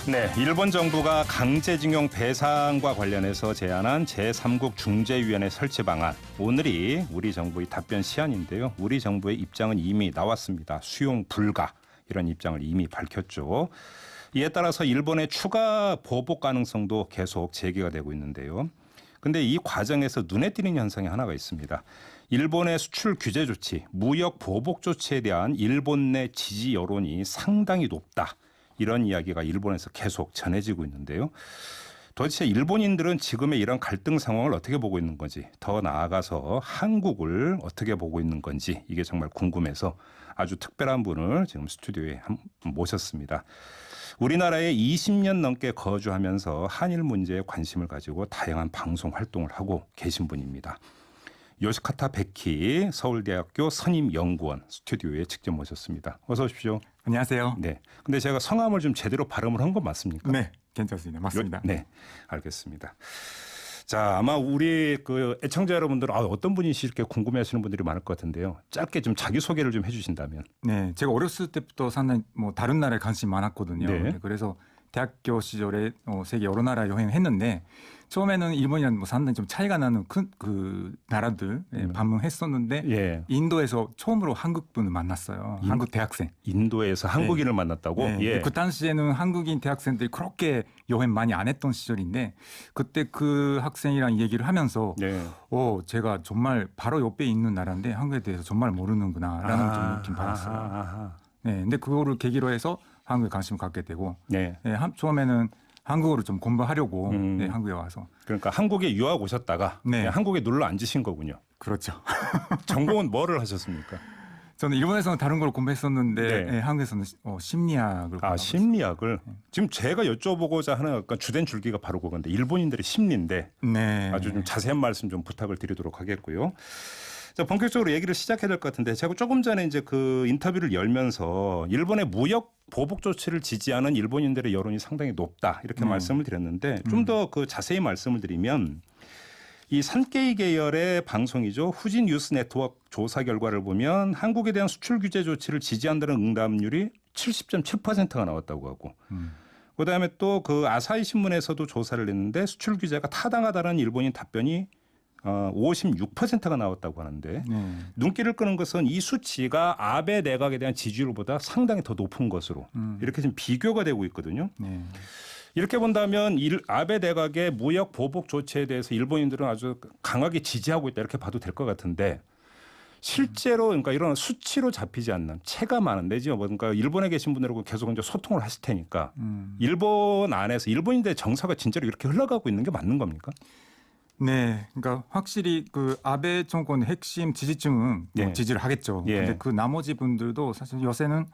네, 일본 정부가 강제징용 배상과 관련해서 제안한 제3국 중재위원회 설치 방안. 오늘이 우리 정부의 답변 시한인데요. 우리 정부의 입장은 이미 나왔습니다. 수용 불가 이런 입장을 이미 밝혔죠. 이에 따라서 일본의 추가 보복 가능성도 계속 제기가 되고 있는데요. 근데 이 과정에서 눈에 띄는 현상이 하나가 있습니다. 일본의 수출 규제 조치, 무역 보복 조치에 대한 일본 내 지지 여론이 상당히 높다. 이런 이야기가 일본에서 계속 전해지고 있는데요. 도대체 일본인들은 지금의 이런 갈등 상황을 어떻게 보고 있는 건지, 더 나아가서 한국을 어떻게 보고 있는 건지 이게 정말 궁금해서 아주 특별한 분을 지금 스튜디오에 모셨습니다. 우리나라에 20년 넘게 거주하면서 한일 문제에 관심을 가지고 다양한 방송 활동을 하고 계신 분입니다. 요시카타 베키 서울대학교 선임연구원 스튜디오에 직접 모셨습니다. 어서 오십시오. 안녕하세요. 네. 근데 제가 성함을 좀 제대로 발음을 한 건 맞습니까? 네, 괜찮습니다. 맞습니다. 네, 알겠습니다. 자, 아마 우리 그 애청자 여러분들은 어떤 분이실까 궁금해하시는 분들이 많을 것 같은데요. 짧게 좀 자기 소개를 좀 해주신다면. 네, 제가 어렸을 때부터 상당히 다른 나라에 관심이 많았거든요. 네. 그래서 대학교 시절에 세계 여러 나라 여행을 했는데 처음에는 일본이랑 상당히 좀 차이가 나는 그 나라들 방문했었는데 예. 인도에서 처음으로 한국 분을 만났어요. 한국 대학생. 인도에서 한국인을 만났다고? 네. 예. 그 당시에는 한국인 대학생들이 그렇게 여행 많이 안 했던 시절인데 그때 그 학생이랑 얘기를 하면서 네. 제가 정말 바로 옆에 있는 나라인데 한국에 대해서 정말 모르는구나라는 좀 느낌 받았어요. 네, 근데 그거를 계기로 해서 한국에 관심을 갖게 되고 네. 네, 처음에는 한국어를 좀 공부하려고 네, 한국에 와서. 그러니까 한국에 유학 오셨다가 네. 한국에 눌러 앉으신 거군요. 그렇죠. 전공은 뭐를 하셨습니까? 저는 일본에서는 다른 걸 공부했었는데 네. 네, 한국에서는 심리학을 공부하고 심리학을. 지금 제가 여쭤보고자 하는 약간 주된 줄기가 바로 그건데 일본인들의 심리인데 네. 아주 좀 자세한 말씀 좀 부탁을 드리도록 하겠고요. 자, 본격적으로 얘기를 시작해야 될 것 같은데 제가 조금 전에 이제 그 인터뷰를 열면서 일본의 무역 보복 조치를 지지하는 일본인들의 여론이 상당히 높다 이렇게 말씀을 드렸는데 좀 더 그 자세히 말씀을 드리면 이 산케이 계열의 방송이죠. 후진 뉴스 네트워크 조사 결과를 보면 한국에 대한 수출 규제 조치를 지지한다는 응답률이 70.7%가 나왔다고 하고 그다음에 또 그 아사히 신문에서도 조사를 했는데 수출 규제가 타당하다는 일본인 답변이 56%가 나왔다고 하는데 네. 눈길을 끄는 것은 이 수치가 아베 내각에 대한 지지율보다 상당히 더 높은 것으로 이렇게 지금 비교가 되고 있거든요. 네. 이렇게 본다면 아베 내각의 무역 보복 조치에 대해서 일본인들은 아주 강하게 지지하고 있다 이렇게 봐도 될 것 같은데 실제로 그러니까 이런 수치로 잡히지 않는 체가 많은 내지요. 그러니까 일본에 계신 분들하고 계속 이제 소통을 하실 테니까 일본 안에서 일본인들의 정서가 진짜로 이렇게 흘러가고 있는 게 맞는 겁니까? 네, 그러니까 확실히 그 아베 정권의 핵심 지지층은 예. 지지를 하겠죠. 예. 근데 그 나머지 분들도 사실 요새는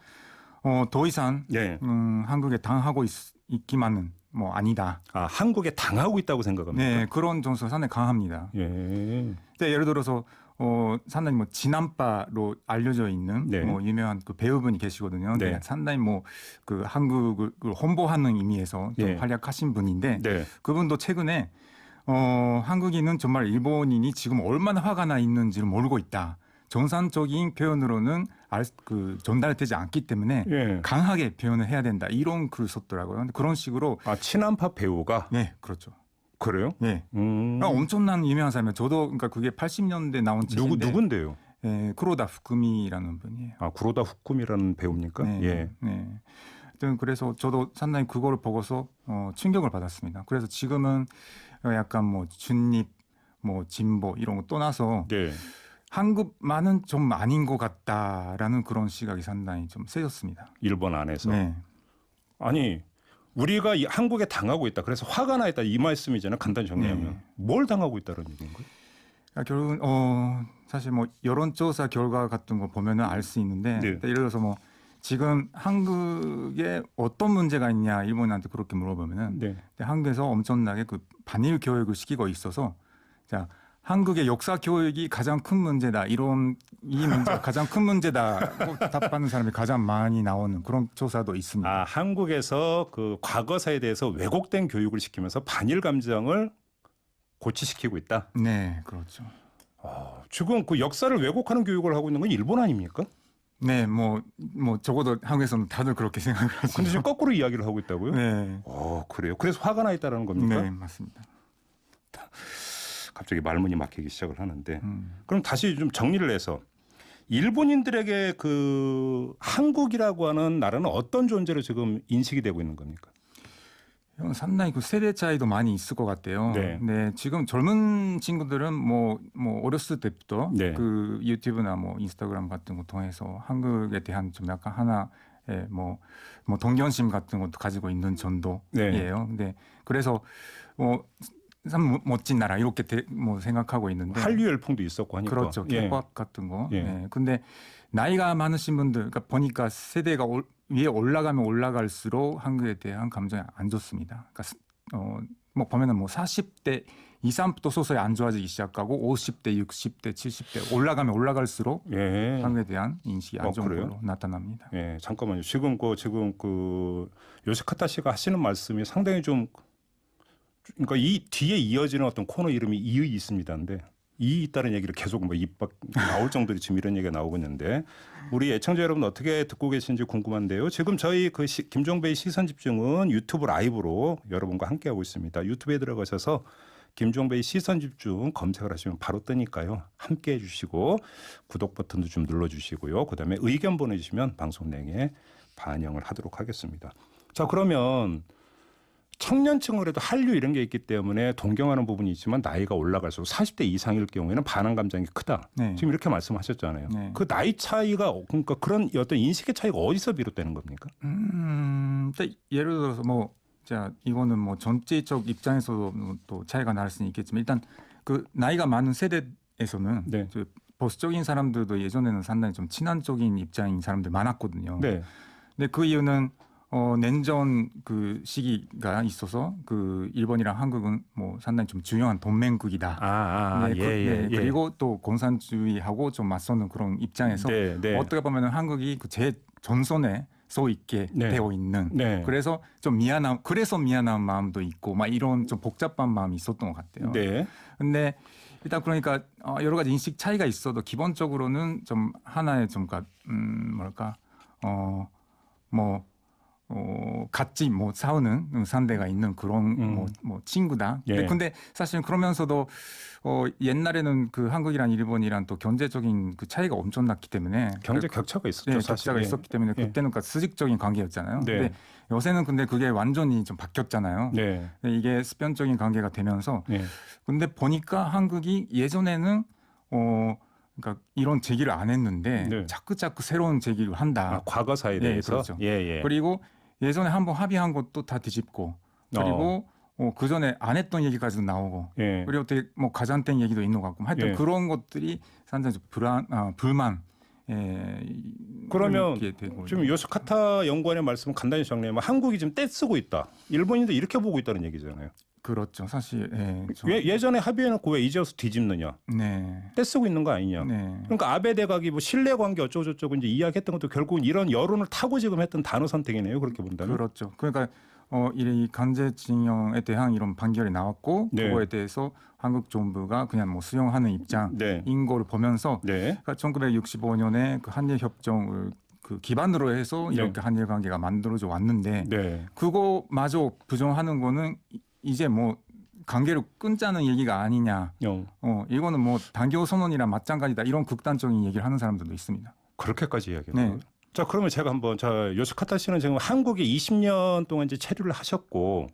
더 이상 예. 한국에 당하고 있기만은 아니다. 한국에 당하고 있다고 생각합니다. 네, 그런 정서가 상당히 강합니다. 예. 근데 예를 들어서 상당히 지난바로 알려져 있는 네. 유명한 그 배우분이 계시거든요. 네. 네, 상당히 그 한국을 홍보하는 의미에서 좀 예. 활약하신 분인데 네. 그분도 최근에 한국인은 정말 일본인이 지금 얼마나 화가 나 있는지를 모르고 있다. 정상적인 표현으로는 전달되지 않기 때문에 예. 강하게 표현을 해야 된다. 이런 글을 썼더라고요. 그런 식으로 친한파 배우가 네, 그렇죠. 그래요? 네. 엄청난 유명한 사람이에요. 저도 그러니까 그게 80년대 나온 책인데 누군데요? 네, 쿠로다 후쿠미라는 분이에요. 구로다 후쿠미라는 배우입니까? 네, 예. 네. 하여튼 그래서 저도 상당히 그거를 보고서 충격을 받았습니다. 그래서 지금은 약간 중립, 진보 이런 거 떠나서 네. 한국만은 좀 아닌 것 같다라는 그런 시각이 상당히 좀 세졌습니다. 일본 안에서. 네. 아니 우리가 한국에 당하고 있다. 그래서 화가 나 있다 이 말씀이잖아요. 간단히 정리하면. 네. 뭘 당하고 있다는 얘기인 거예요? 그러니까 결국은 사실 여론조사 결과 같은 거 보면은 알 수 있는데 네. 예를 들어서 지금 한국에 어떤 문제가 있냐 일본한테 그렇게 물어보면은 네. 한국에서 엄청나게 그 반일 교육을 시키고 있어서 자 한국의 역사 교육이 가장 큰 문제다 이 문제가 가장 큰 문제다고 답하는 사람이 가장 많이 나오는 그런 조사도 있습니다. 한국에서 그 과거사에 대해서 왜곡된 교육을 시키면서 반일 감정을 고취시키고 있다. 네, 그렇죠. 지금 그 역사를 왜곡하는 교육을 하고 있는 건 일본 아닙니까? 네, 뭐 적어도 한국에서는 다들 그렇게 생각을 하죠. 근데 지금 거꾸로 이야기를 하고 있다고요? 네, 그래요. 그래서 화가 나 있다는 겁니까? 네, 맞습니다. 갑자기 말문이 막히기 시작을 하는데 그럼 다시 좀 정리를 해서 일본인들에게 그 한국이라고 하는 나라는 어떤 존재로 지금 인식이 되고 있는 겁니까? 이건 상당히 그 세대 차이도 많이 있을 것 같아요. 네. 네, 지금 젊은 친구들은 뭐 어렸을 때부터 네. 그 유튜브나 뭐 인스타그램 같은 거 통해서 한국에 대한 좀 약간 하나의 뭐 동경심 같은 것도 가지고 있는 정도예요. 네. 근데 그래서 참 멋진 나라 이렇게 뭐 생각하고 있는데 한류 열풍도 있었고 하니까. 그렇죠. 예. 케이팝 같은 거. 예. 네. 근데 나이가 많으신 분들, 그러니까 보니까 세대가 위에 올라가면 올라갈수록 한국에 대한 감정이 안 좋습니다. 그러니까 뭐 보면은 뭐 40대 이상부터 서서히 안 좋아지기 시작하고 50대, 60대, 70대 올라가면 올라갈수록 예. 한국에 대한 인식이 안 좋은 그래요? 걸로 나타납니다. 예, 잠깐만요. 지금 그 요시카타 씨가 하시는 말씀이 상당히 좀 그러니까 이 뒤에 이어지는 어떤 코너 이름이 이의 있습니다인데 이 있다는 얘기를 계속 뭐 입 밖 나올 정도로 지금 이런 얘기가 나오고 있는데 우리 애청자 여러분 어떻게 듣고 계신지 궁금한데요. 지금 저희 그 김종배의 시선 집중은 유튜브 라이브로 여러분과 함께 하고 있습니다. 유튜브에 들어가셔서 김종배의 시선 집중 검색을 하시면 바로 뜨니까요. 함께 해주시고 구독 버튼도 좀 눌러주시고요. 그다음에 의견 보내주시면 방송 내에 반영을 하도록 하겠습니다. 자, 그러면 청년층으로 해도 한류 이런 게 있기 때문에 동경하는 부분이 있지만 나이가 올라갈수록 40대 이상일 경우에는 반항 감정이 크다. 네. 지금 이렇게 말씀하셨잖아요. 네. 그 나이 차이가 그러니까 그런 어떤 인식의 차이가 어디서 비롯되는 겁니까? 예를 들어서 자 이거는 뭐 전체적 입장에서도 또 차이가 날 수는 있겠지만 일단 그 나이가 많은 세대에서는 네. 보수적인 사람들도 예전에는 상당히 좀 친한적인 입장인 사람들 많았거든요. 네. 근데 그 이유는 냉전 그 시기가 있어서 그 일본이랑 한국은 뭐 상당히 좀 중요한 동맹국이다. 그리고 또 공산주의하고 좀 맞서는 그런 입장에서 어떻게 보면은 한국이 그 제 전선에 서 있게 되어 있는 그래서 좀 미안한 마음도 있고 막 이런 좀 복잡한 마음이 있었던 것 같아요. 네. 근데 일단 그러니까 여러 가지 인식 차이가 있어도 기본적으로는 좀 하나의 좀 같이 뭐 싸우는 상대가 있는 그런 뭐 친구다. 근데 사실 그러면서도 옛날에는 그 한국이랑 일본이랑 또 경제적인 그 차이가 엄청났기 때문에 경제 격차가 있었죠. 네, 사실. 격차가 있었기 때문에 그때는 그러니까 수직적인 관계였잖아요. 근데 요새는 근데 그게 완전히 좀 바뀌었잖아요. 이게 수평적인 관계가 되면서 근데 보니까 한국이 예전에는 그러니까 이런 제기를 안 했는데 자꾸 새로운 제기를 한다. 과거사에 대해서. 그렇죠. 그리고 예전에 한번 합의한 것도 다 뒤집고 그리고 그 전에 안 했던 얘기까지도 나오고 그리고 되게 뭐 가장된 얘기도 있는 것 같고 하여튼 그런 것들이 상당히 좀 불만. 그러면 지금 요시카타 연구원의 말씀은 간단히 정리하면 한국이 지금 떼쓰고 있다. 일본인도 이렇게 보고 있다는 얘기잖아요. 그렇죠. 사실 예전에 합의해놓고 왜 이제 와서 뒤집느냐. 떼쓰고 있는 거 아니냐. 그러니까 아베 대각이 뭐 신뢰관계 어쩌고저쩌고 이제 이야기했던 것도 결국은 이런 여론을 타고 지금 했던 단어 선택이네요. 그렇게 본다면. 그렇죠. 그러니까 이 강제징용에 대한 이런 판결이 나왔고 그거에 대해서 한국 정부가 그냥 뭐 수용하는 입장인 걸 보면서 그러니까 1965년에 그 한일 협정을 그 기반으로 해서 이렇게 한일 관계가 만들어져 왔는데 그거마저 부정하는 거는 이제 뭐 관계를 끊자는 얘기가 아니냐. 이거는 뭐 단교 선언이랑 마찬가지다. 이런 극단적인 얘기를 하는 사람들도 있습니다. 그렇게까지 이야기해요. 자, 그러면 제가 한번 요시카타 씨는 지금 한국에 20년 동안 이제 체류를 하셨고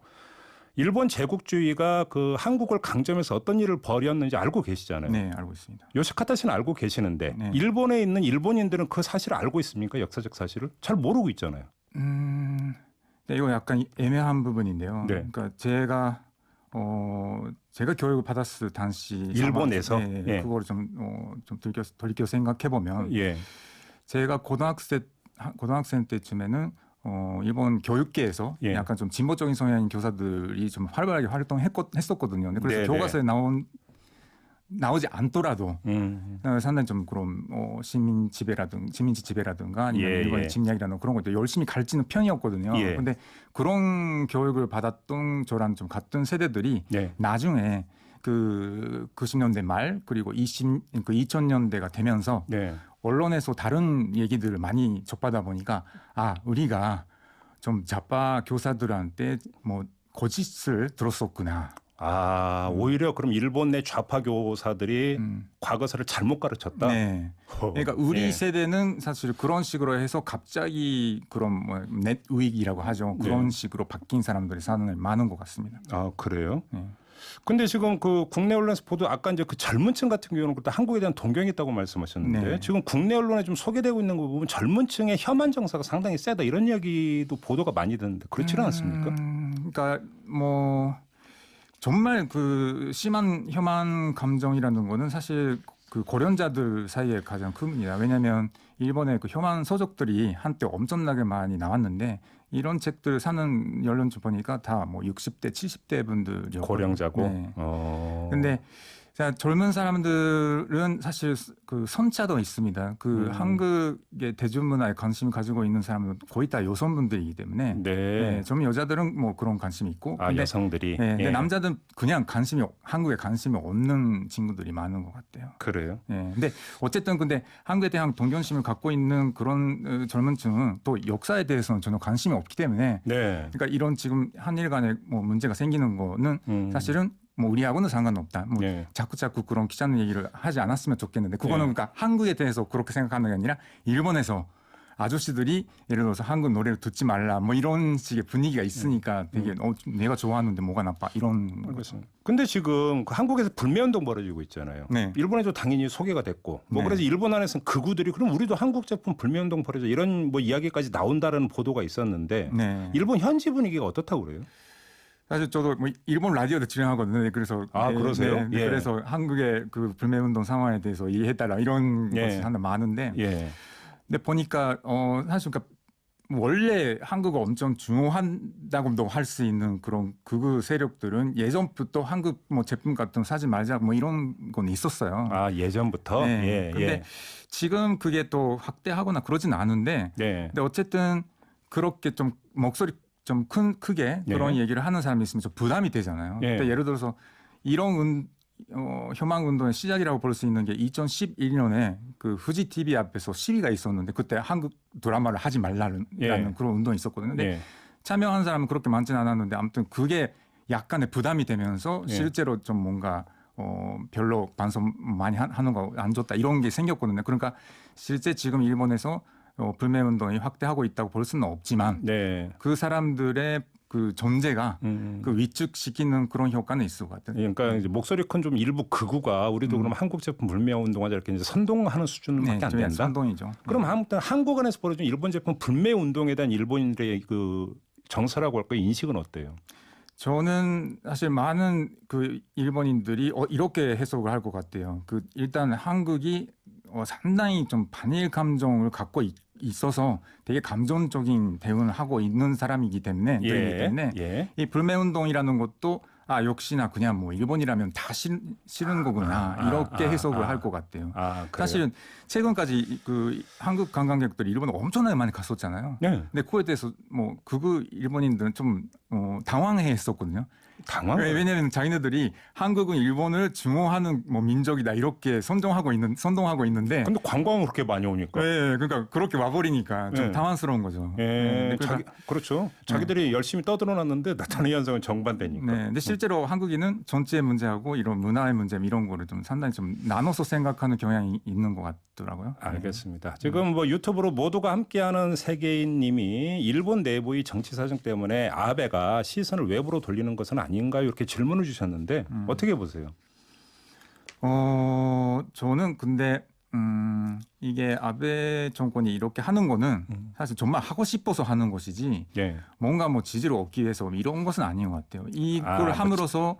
일본 제국주의가 그 한국을 강점해서 어떤 일을 벌였는지 알고 계시잖아요. 네, 알고 있습니다. 요시카타 씨는 알고 계시는데 일본에 있는 일본인들은 그 사실을 알고 있습니까? 역사적 사실을? 잘 모르고 있잖아요. 이거 약간 애매한 부분인데요. 그러니까 제가 교육을 받았을 당시 일본에서 그거를 좀 돌이켜 생각해 보면 제가 고등학생 때쯤에는 일본 교육계에서 약간 좀 진보적인 성향인 교사들이 좀 활발하게 활동했었거든요. 그래서 교과서에 나오지 않더라도 상당히 좀 그런 시민지 지배라든가 아니면 일본의 침략이라든가 그런 것들 열심히 가르치는 편이었거든요. 그런데 그런 교육을 받았던 저랑 좀 같은 세대들이 나중에 그 90년대 말 그리고 2000년대가 되면서 네. 언론에서 다른 얘기들을 많이 접하다 보니까 우리가 좀 좌파 교사들한테 뭐 거짓을 들었었구나. 오히려 그럼 일본 내 좌파 교사들이 과거사를 잘못 가르쳤다. 네. 그러니까 우리 예. 세대는 사실 그런 식으로 해서 갑자기 그런 뭐 넷윅이라고 하죠. 그런 네. 식으로 바뀐 사람들이 사는 많은 것 같습니다. 그래요? 네. 근데 지금 그 국내 언론에서 보도 아까 이제 그 젊은층 같은 경우는 그때 한국에 대한 동경이 있다고 말씀하셨는데 네. 지금 국내 언론에 좀 소개되고 있는 거 보면 젊은층의 혐한 정서가 상당히 세다 이런 이야기도 보도가 많이 되는데 그렇지는 않습니까? 그러니까 뭐 정말 그 심한 혐한 감정이라는 거는 사실 그 고령자들 사이에 가장 큽니다. 왜냐하면 일본의 그 혐한 서적들이 한때 엄청나게 많이 나왔는데 이런 책들 사는 연령층 보니까 다 뭐 60대, 70대 분들이었고 고령자고. 네. 근데 자, 젊은 사람들은 사실 그 선차도 있습니다. 그 한국의 대중문화에 관심 가지고 있는 사람은 거의 다 여성분들이기 때문에 네. 젊은 여자들은 뭐 그런 관심이 있고 근데, 여성들이. 근데 남자들은 그냥 한국에 관심이 없는 친구들이 많은 것 같아요. 그래요. 근데 어쨌든 근데 한국에 대한 동경심을 갖고 있는 그런 젊은층은 또 역사에 대해서는 전혀 관심이 없기 때문에 네. 그러니까 이런 지금 한일 간에 뭐 문제가 생기는 거는 사실은 뭐 우리하고는 상관없다. 뭐 네. 자꾸 그런 귀찮은 얘기를 하지 않았으면 좋겠는데 그거는 그러니까 한국에 대해서 그렇게 생각하는 게 아니라 일본에서 아저씨들이 예를 들어서 한국 노래를 듣지 말라 뭐 이런 식의 분위기가 있으니까 되게 내가 좋아하는데 뭐가 나빠 이런 거죠. 근데 지금 그 한국에서 불매운동 벌어지고 있잖아요. 네. 일본에도 당연히 소개가 됐고 뭐 네. 그래서 일본 안에서는 극우들이 그럼 우리도 한국 제품 불매운동 벌어져 이런 뭐 이야기까지 나온다라는 보도가 있었는데 네. 일본 현지 분위기가 어떻다고 그래요? 사실 저도 뭐 일본 라디오도 출연하거든요. 그래서 그러세요? 네, 예. 그래서 한국의 그 불매운동 상황에 대해서 이해해달라 이런 것이 하나 많은데 예. 근데 보니까 사실 그러니까 원래 한국을 엄청 중요한다고도 할 수 있는 그런 극우 세력들은 예전부터 한국 뭐 제품 같은 사지 말자 뭐 이런 건 있었어요. 예전부터. 네. 예. 근데 지금 그게 또 확대하거나 그러진 않은데 네. 근데 어쨌든 그렇게 좀 목소리 좀 크게 그런 얘기를 하는 사람이 있으면 좀 부담이 되잖아요. 예. 근데 예를 들어서 이런 혐한 운동의 시작이라고 볼 수 있는 게 2011년에 그 후지 TV 앞에서 시위가 있었는데 그때 한국 드라마를 하지 말라는 그런 운동이 있었거든요. 근데 참여한 사람은 그렇게 많지는 않았는데 아무튼 그게 약간의 부담이 되면서 실제로 좀 뭔가 별로 반성 많이 하는 거 안 좋다 이런 게 생겼거든요. 그러니까 실제 지금 일본에서 불매 운동이 확대하고 있다고 볼 수는 없지만 그 사람들의 그 존재가 그 위축시키는 그런 효과는 있을 것 같아요. 그러니까 이제 목소리 큰 좀 일부 극우가 우리도 그럼 한국 제품 불매 운동하자 이렇게 이제 선동하는 수준밖에 안 된다. 선동이죠. 그럼 아무튼 한국 안에서 벌어진 일본 제품 불매 운동에 대한 일본인들의 그 정서라고 할까요? 인식은 어때요? 저는 사실 많은 그 일본인들이 이렇게 해석을 할 것 같아요. 그 일단 한국이 상당히 좀 반일 감정을 갖고 있어서 되게 감정적인 대응을 하고 있는 사람이기 때문에 이 불매 운동이라는 것도 역시나 그냥 뭐 일본이라면 다 싫은 거구나 이렇게 해석을 할 것 같아요. 사실은 최근까지 그 한국 관광객들이 일본에 엄청나게 많이 갔었잖아요. 근데 그거에 대해서 뭐 극우 일본인들은 좀 당황했었거든요. 왜냐하면 자기네들이 한국은 일본을 증오하는 뭐 민족이다 이렇게 선동하고 있는데. 근데 관광은 그렇게 많이 오니까. 네, 그러니까 그렇게 와버리니까 좀 당황스러운 거죠. 그렇죠. 자기들이 열심히 떠들어놨는데 나타나는 현상은 정반대니까. 근데 실제로 한국인은 전체의 문제하고 이런 문화의 문제 이런 거를 좀 상당히 좀 나눠서 생각하는 경향이 있는 것 같더라고요. 알겠습니다. 지금 뭐 유튜브로 모두가 함께하는 세계인님이 일본 내부의 정치 사정 때문에 아베가 시선을 외부로 돌리는 것은 아닌가요? 이렇게 질문을 주셨는데 어떻게 보세요? 저는 근데 이게 아베 정권이 이렇게 하는 거는 사실 정말 하고 싶어서 하는 것이지 뭔가 뭐 지지를 얻기 위해서 이런 것은 아닌 것 같아요. 이걸 함으로써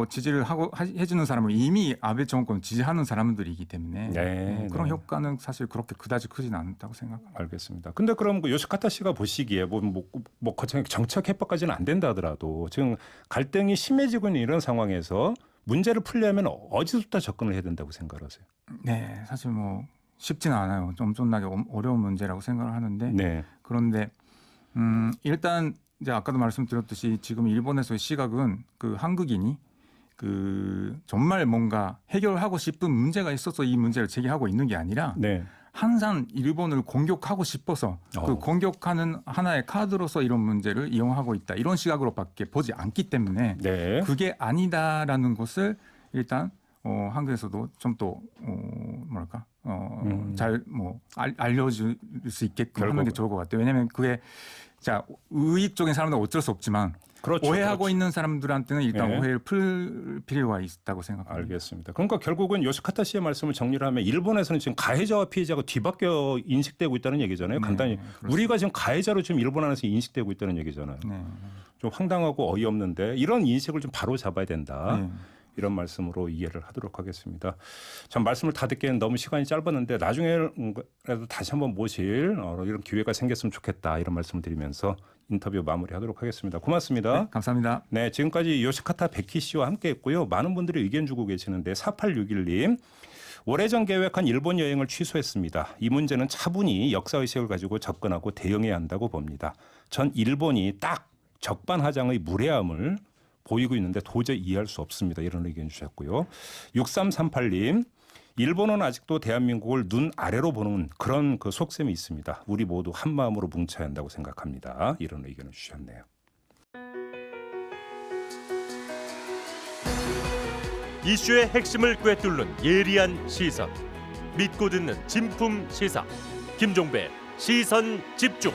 지지를 해주는 사람은 이미 아베 정권 지지하는 사람들이기 때문에 그런 효과는 사실 그렇게 그다지 크지는 않다고 생각합니다. 알겠습니다. 근데 그럼 그 요시카타 씨가 보시기에 뭐 거창하게 정책 해법까지는 안 된다 하더라도 지금 갈등이 심해지고 있는 이런 상황에서 문제를 풀려면 어디서부터 접근을 해야 된다고 생각하세요? 네, 사실 뭐 쉽지는 않아요. 좀 엄청나게 어려운 문제라고 생각을 하는데 그런데 일단 이제 아까도 말씀드렸듯이 지금 일본에서의 시각은 그 한국인이 정말 뭔가 해결하고 싶은 문제가 있어서 이 문제를 제기하고 있는 게 아니라 네. 항상 일본을 공격하고 싶어서 그 공격하는 하나의 카드로서 이런 문제를 이용하고 있다. 이런 시각으로밖에 보지 않기 때문에 네. 그게 아니다라는 것을 일단 한국에서도 좀 더 뭐랄까 잘 뭐 알려줄 수 있게끔 하는 게 좋을 것 같아요. 왜냐하면 그게 자 우익적인 사람들은 어쩔 수 없지만 그렇죠. 오해하고 있는 사람들한테는 일단 네. 오해를 풀 필요가 있다고 생각합니다. 알겠습니다. 그러니까 결국은 요시카타 씨의 말씀을 정리를 하면 일본에서는 지금 가해자와 피해자가 뒤바뀌어 인식되고 있다는 얘기잖아요. 네, 간단히 그렇습니다. 우리가 지금 가해자로 지금 일본 안에서 인식되고 있다는 얘기잖아요. 네. 좀 황당하고 어이없는데 이런 인식을 좀 바로 잡아야 된다. 네. 이런 말씀으로 이해를 하도록 하겠습니다. 참 말씀을 다 듣기에는 너무 시간이 짧았는데 나중에라도 다시 한번 모실 이런 기회가 생겼으면 좋겠다. 이런 말씀을 드리면서 인터뷰 마무리하도록 하겠습니다. 고맙습니다. 네, 감사합니다. 네, 지금까지 요시카타 베키 씨와 함께했고요. 많은 분들이 의견 주고 계시는데 4861님. 오래전 계획한 일본 여행을 취소했습니다. 이 문제는 차분히 역사의식을 가지고 접근하고 대응해야 한다고 봅니다. 전 일본이 딱 적반하장의 무례함을 보이고 있는데 도저히 이해할 수 없습니다. 이런 의견 주셨고요. 6338님. 일본은 아직도 대한민국을 눈 아래로 보는 그런 그 속셈이 있습니다. 우리 모두 한 마음으로 뭉쳐야 한다고 생각합니다. 이런 의견을 주셨네요. 이슈의 핵심을 꿰뚫는 예리한 시선, 믿고 듣는 진품 시사 김종배 시선 집중.